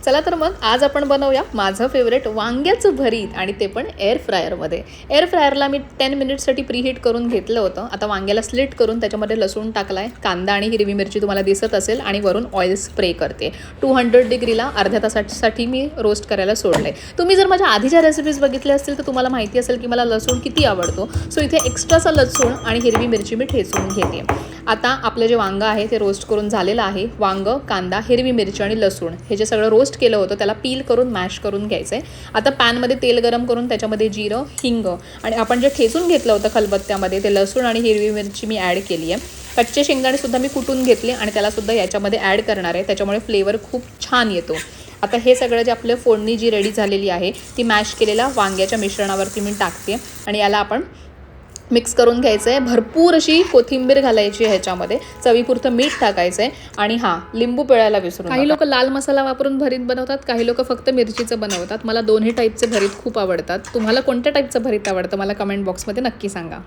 चला तर मग आज आपण बनवूया माझं फेवरेट वांग्याचं भरीत आणि ते पण एअर फ्रायरमध्ये. एअर फ्रायरला मी 10 मिनिट्ससाठी प्रीहीट करून घेतलं होतं. आता वांग्याला स्लिट करून त्याच्यामध्ये लसूण टाकला आहे, कांदा आणि हिरवी मिरची तुम्हाला दिसत असेल आणि वरून ऑइल स्प्रे करते. 200 डिग्रीला अर्ध्या तासासाठी मी रोस्ट करायला सोडलं आहे. तुम्ही जर माझ्या आधीच्या रेसिपीज बघितल्या असतील तर तुम्हाला माहिती असेल की मला लसूण किती आवडतो. सो इथे एक्स्ट्राचा लसूण आणि हिरवी मिरची मी ठेचून घेते. आता आपलं जे वांगं आहे ते रोस्ट करून झालेलं आहे. वांगं, कांदा, हिरवी मिरची आणि लसूण हे जे सगळं रोस्ट केलं होतं त्याला पील करून मॅश करून घ्यायचं आहे. आता पॅनमध्ये तेल गरम करून त्याच्यामध्ये जिरं, हिंग आणि आपण जे ठेचून घेतलं होतं खलबत्त्यामध्ये ते लसूण आणि हिरवी मिरची मी ॲड केली आहे. कच्चे शेंगदाणेसुद्धा मी कुटून घेतले आणि त्यालासुद्धा याच्यामध्ये ॲड करणार आहे. त्याच्यामुळे फ्लेवर खूप छान येतो. आता हे सगळं जे आपलं फोडणी जी रेडी झालेली आहे ती मॅश केलेल्या वांग्याच्या मिश्रणावरती मी टाकते आणि याला आपण मिक्स करून घ्यायचं आहे. भरपूर अशी कोथिंबीर घालायची आहे ह्याच्यामध्ये, चवीपुरतं मीठ टाकायचं आहे आणि लिंबू पिळायला विसरू नका. काही लोक लाल मसाला वापरून भरीत बनवतात, काही लोक फक्त मिरचीचं बनवतात. मला दोन्ही टाईपचे भरीत खूप आवडतात. तुम्हाला कोणत्या टाईपचं भरीत आवडतं मला कमेंट बॉक्समध्ये नक्की सांगा.